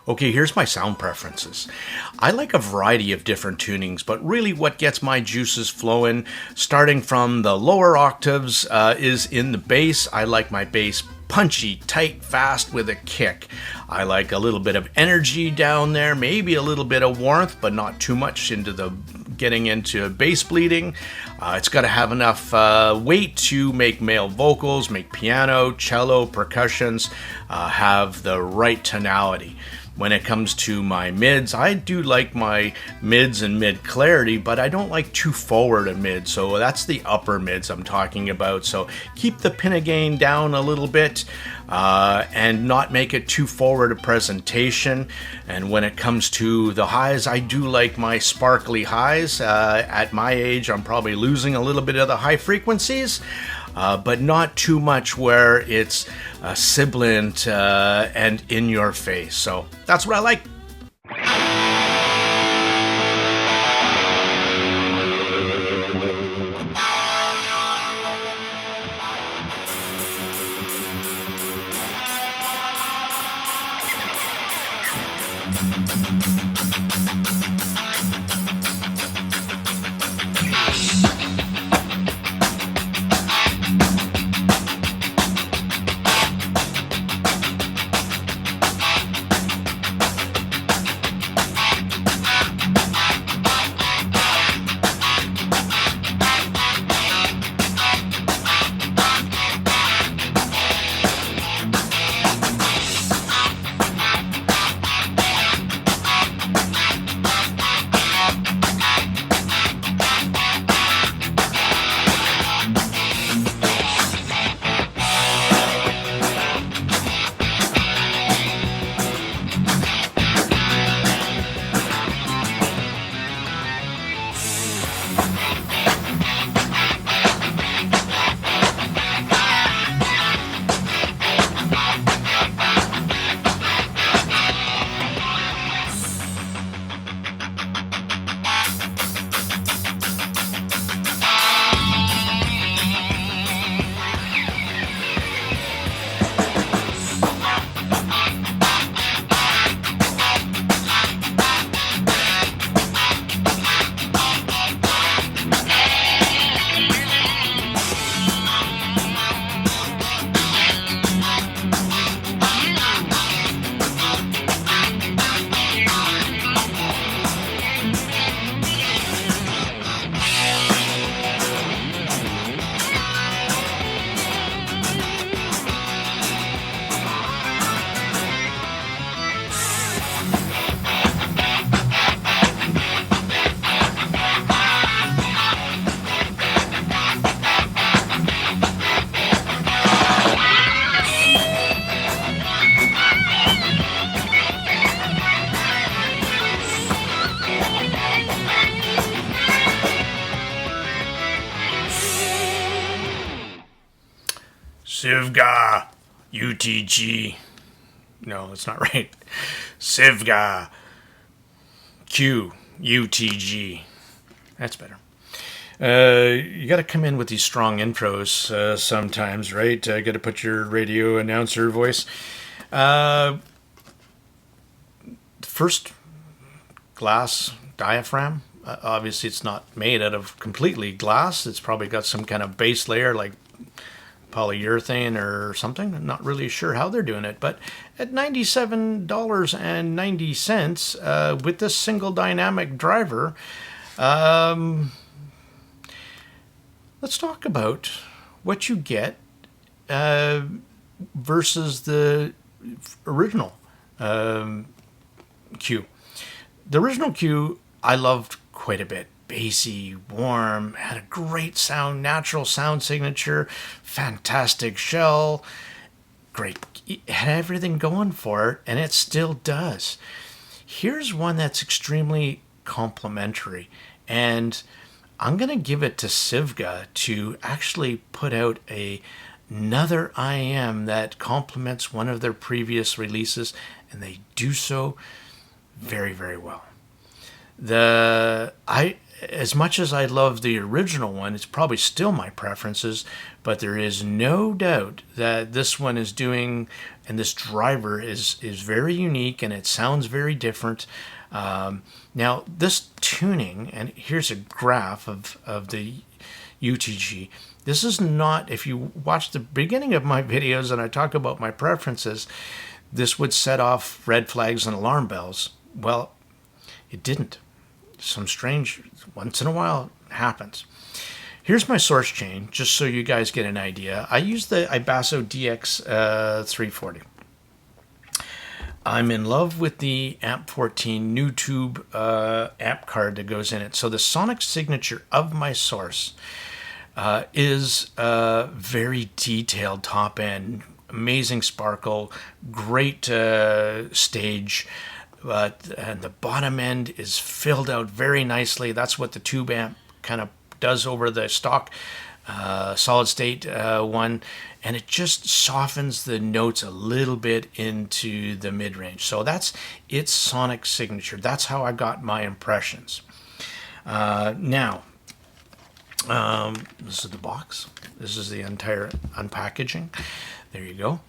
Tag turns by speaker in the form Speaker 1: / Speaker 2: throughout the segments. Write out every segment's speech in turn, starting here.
Speaker 1: Okay, here's my sound preferences. I like a variety of different tunings, but really what gets my juices flowing, starting from the lower octaves, is in the bass. I like my bass punchy, tight, fast with a kick. I like a little bit of energy down there, maybe a little bit of warmth, but not too much getting into bass bleeding. It's got to have enough weight to make male vocals, make piano, cello, percussions, have the right tonality. When it comes to my mids, I do like my mids and mid clarity, but I don't like too forward a mid, so that's the upper mids I'm talking about. So keep the pinna gain down a little bit and not make it too forward a presentation. And when it comes to the highs, I do like my sparkly highs. At my age, I'm probably losing a little bit of the high frequencies. But not too much where it's sibilant and in your face. So that's what I like. Sivga UTG. No, that's not right. Sivga Que UTG. That's better. You got to come in with these strong intros sometimes, right? Got to put your radio announcer voice. First glass diaphragm. Obviously, it's not made out of completely glass. It's probably got some kind of base layer like polyurethane or something. I'm not really sure how they're doing it, but at $97.90 with this single dynamic driver, let's talk about what you get versus the original Q. The original Q I loved quite a bit. Bassy, warm, had a great sound, natural sound signature, fantastic shell, great, it had everything going for it, and it still does. Here's one that's extremely complimentary, and I'm going to give it to Sivga to actually put out another IM that complements one of their previous releases, and they do so very, very well. as much as I love the original one, it's probably still my preferences, but there is no doubt that this one is doing, and this driver is very unique, and it sounds very different. Now, this tuning, and here's a graph of the UTG. This is not, if you watch the beginning of my videos and I talk about my preferences, this would set off red flags and alarm bells. Well, it didn't. Some strange, once in a while, happens. Here's my source chain, just so you guys get an idea. I use the Ibasso DX 340. I'm in love with the Amp 14 new tube amp card that goes in it. So the sonic signature of my source is very detailed top end, amazing sparkle, great stage. And the bottom end is filled out very nicely. That's what the tube amp kind of does over the stock solid state one, and it just softens the notes a little bit into the mid-range. So that's its sonic signature. That's how I got my impressions. Now, this is the box. This is the entire unpackaging. There you go.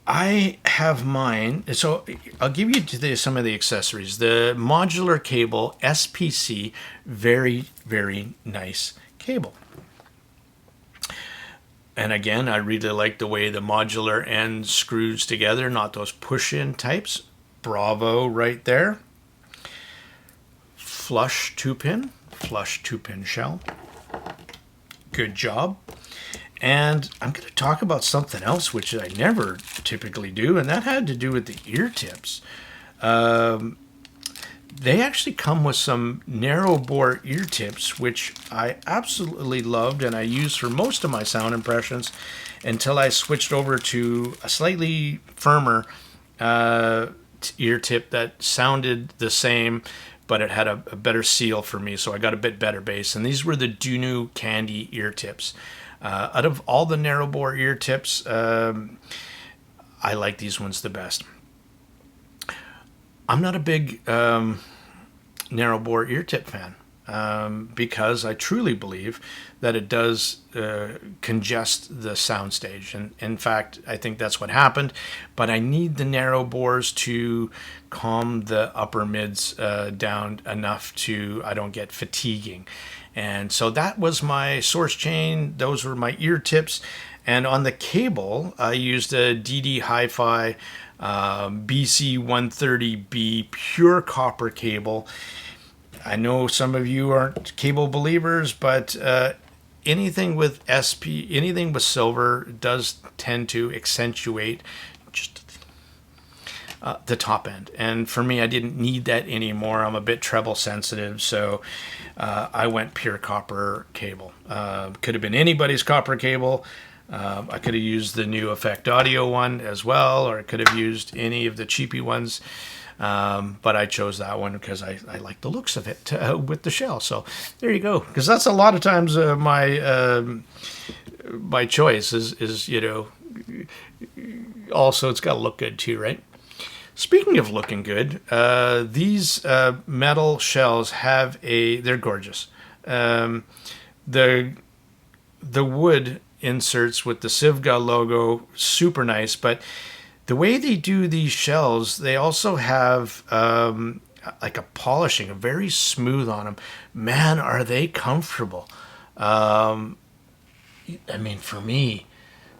Speaker 1: I have mine, so I'll give you some of the accessories. The modular cable, SPC, very, very nice cable. And again, I really like the way the modular end screws together, not those push-in types. Bravo right there. Flush 2-pin shell. Good job. And I'm going to talk about something else, which I never typically do, and that had to do with the ear tips. They actually come with some narrow bore ear tips, which I absolutely loved and I used for most of my sound impressions until I switched over to a slightly firmer ear tip that sounded the same, but it had a better seal for me, so I got a bit better bass. And these were the Dunu Candy ear tips. Out of all the narrow bore ear tips, I like these ones the best. I'm not a big narrow bore ear tip fan because I truly believe that it does congest the soundstage. And in fact, I think that's what happened. But I need the narrow bores to calm the upper mids down enough to I don't get fatiguing. And so that was my source chain. Those were my ear tips. And on the cable, I used a DD Hi-Fi BC130B pure copper cable. I know some of you aren't cable believers, but anything with anything with silver does tend to accentuate just the top end. And for me, I didn't need that anymore. I'm a bit treble sensitive, so I went pure copper cable. Could have been anybody's copper cable. I could have used the new Effect Audio one as well, or I could have used any of the cheapy ones. But I chose that one because I like the looks of it with the shell. So there you go. Because that's a lot of times my choice is also it's got to look good too, right? Speaking of looking good, these metal shells they're gorgeous. The wood inserts with the Sivga logo, super nice, but the way they do these shells, they also have like a polishing, a very smooth on them. Man, are they comfortable. I mean, for me,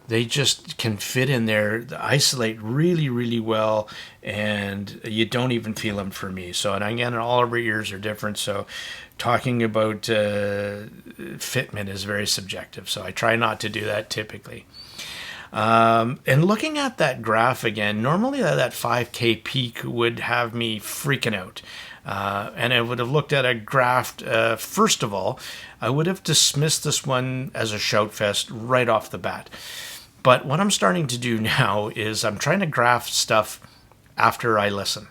Speaker 1: they just can fit in there, isolate really, really well, and you don't even feel them for me. So, and again, all of our ears are different, so talking about fitment is very subjective, so I try not to do that typically. And looking at that graph again, normally that 5K peak would have me freaking out. And I would have looked at a graph, first of all, I would have dismissed this one as a shout fest right off the bat. But what I'm starting to do now is I'm trying to graph stuff after I listen.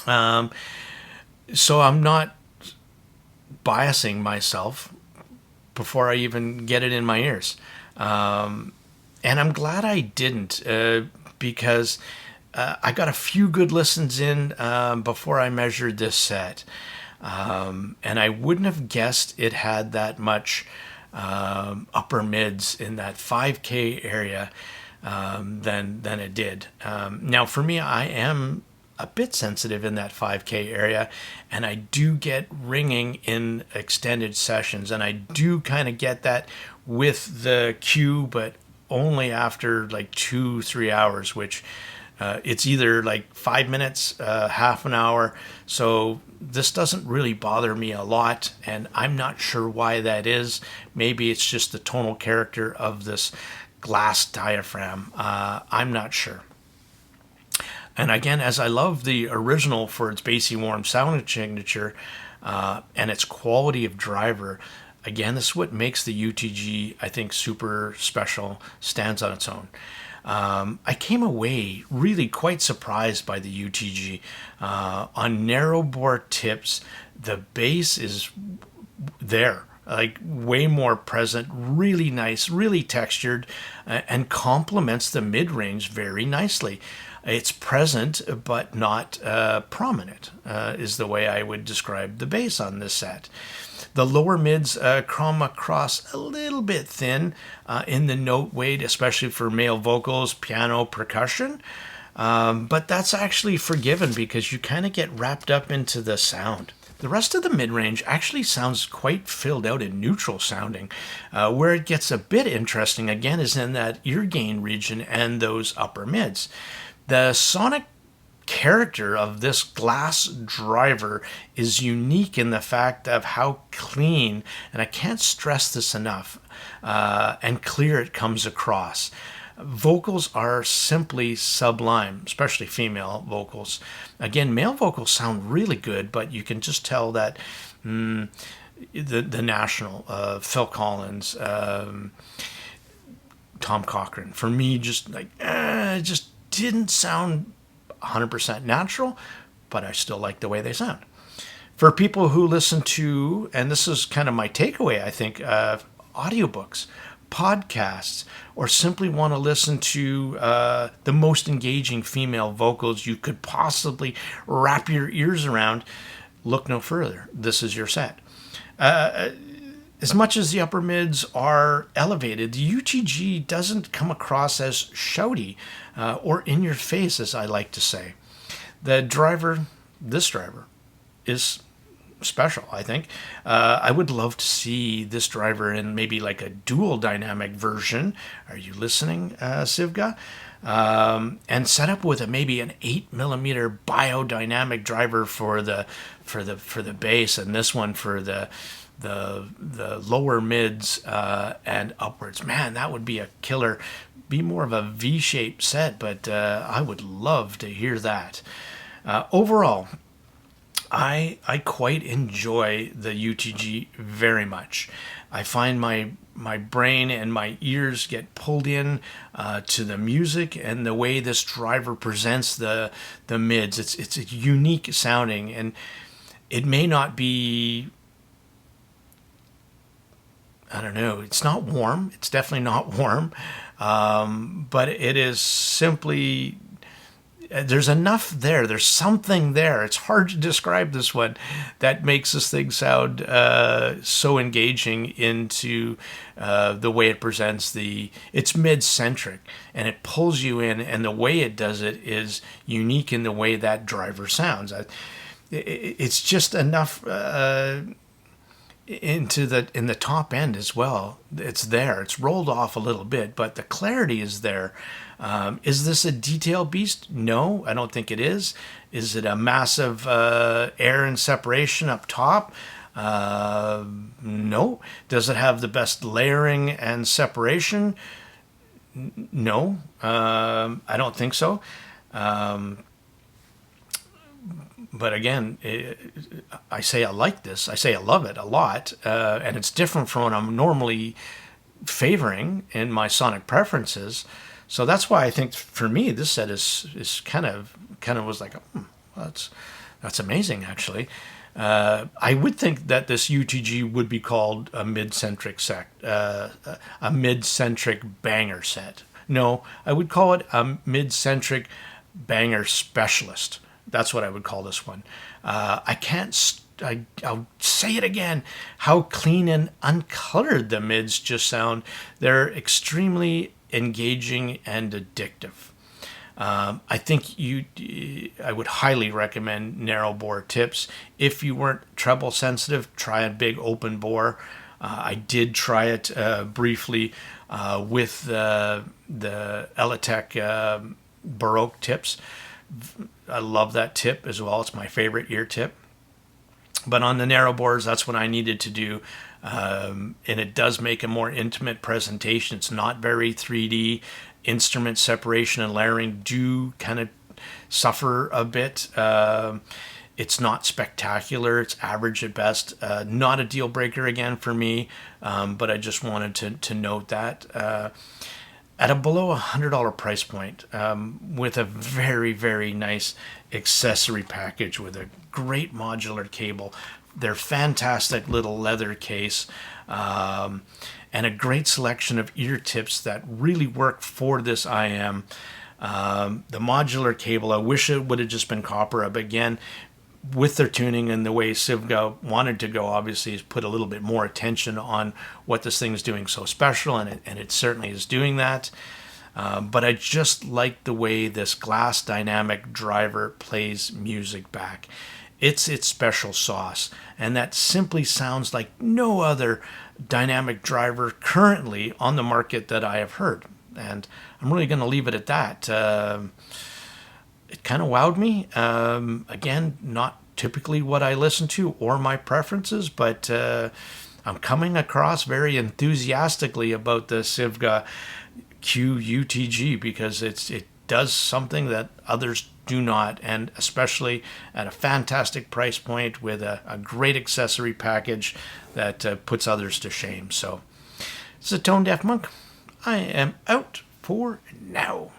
Speaker 1: So I'm not biasing myself before I even get it in my ears. And I'm glad I didn't because I got a few good listens in before I measured this set. And I wouldn't have guessed it had that much upper mids in that 5K area than it did. Now, for me, I am a bit sensitive in that 5K area, and I do get ringing in extended sessions, and I do kind of get that with the cue, but only after like 2-3 hours, which it's either like 5 minutes, half an hour. So this doesn't really bother me a lot, and I'm not sure why that is. Maybe it's just the tonal character of this glass diaphragm. I'm not sure. And again, as I love the original for its bassy warm sound signature and its quality of driver, again, this is what makes the UTG, I think, super special, stands on its own. I came away really quite surprised by the UTG. On narrow bore tips, the bass is there, like way more present, really nice, really textured, and complements the mid-range very nicely. It's present, but not prominent, is the way I would describe the bass on this set. The lower mids come across a little bit thin in the note weight, especially for male vocals, piano, percussion. But that's actually forgiven because you kind of get wrapped up into the sound. The rest of the mid-range actually sounds quite filled out and neutral sounding. Where it gets a bit interesting, again, is in that ear gain region and those upper mids. The sonic character of this glass driver is unique in the fact of how clean, and I can't stress this enough, and clear it comes across. Vocals are simply sublime, especially female vocals. Again, male vocals sound really good, but you can just tell that the National, Phil Collins, Tom Cochrane, for me, just like, just didn't sound 100% natural, but I still like the way they sound. For people who listen to, and this is kind of my takeaway, I think, audiobooks, podcasts, or simply want to listen to the most engaging female vocals you could possibly wrap your ears around, look no further. This is your set. As much as the upper mids are elevated, the UTG doesn't come across as shouty or in your face, as I like to say. The driver, this driver, is special, I think. I would love to see this driver in maybe like a dual dynamic version. Are you listening, Sivga? And set up with maybe an 8mm biodynamic driver for the bass, and this one for the lower mids and upwards. Man, that would be a killer. Be more of a V-shaped set, but I would love to hear that. Overall, I quite enjoy the UTG very much. I find my brain and my ears get pulled in to the music and the way this driver presents the mids. It's a unique sounding, and it may not be, I don't know, it's not warm. It's definitely not warm. But it is simply, there's enough there. There's something there. It's hard to describe this one that makes this thing sound so engaging into the way it presents it's mid-centric, and it pulls you in, and the way it does it is unique in the way that driver sounds. It's just enough in the top end as well. It's there. It's rolled off a little bit, but the clarity is there. Is this a detail beast? No, I don't think it is. Is it a massive air and separation up top? No. Does it have the best layering and separation? No, I don't think so. But again, I say I like this. I say I love it a lot, and it's different from what I'm normally favoring in my sonic preferences. So that's why I think for me this set is kind of was like, that's amazing actually. I would think that this UTG would be called a mid-centric set, a mid-centric banger set. No, I would call it a mid-centric banger specialist. That's what I would call this one. I can't I'll say it again, how clean and uncolored the mids just sound. They're extremely engaging and addictive. I think I would highly recommend narrow bore tips. If you weren't treble sensitive, try a big open bore. I did try it briefly with the Elitech Baroque tips. I love that tip as well. It's my favorite ear tip. But on the narrow bores, that's what I needed to do. And it does make a more intimate presentation. It's not very 3D. Instrument separation and layering do kind of suffer a bit. It's not spectacular. It's average at best. Not a deal breaker again for me, but I just wanted to note that. At a below $100 price point, with a very, very nice accessory package with a great modular cable, their fantastic little leather case, and a great selection of ear tips that really work for this IM. The modular cable, I wish it would have just been copper, but again, with their tuning and the way Sivga wanted to go, obviously, is put a little bit more attention on what this thing is doing so special, and it certainly is doing that. But I just like the way this glass dynamic driver plays music back. It's its special sauce, and that simply sounds like no other dynamic driver currently on the market that I have heard. And I'm really going to leave it at that. It kind of wowed me. Again, not typically what I listen to or my preferences, but I'm coming across very enthusiastically about the Sivga Que UTG because it does something that others do not, and especially at a fantastic price point with a great accessory package that puts others to shame. So, this is a Tone Deaf Monk. I am out for now.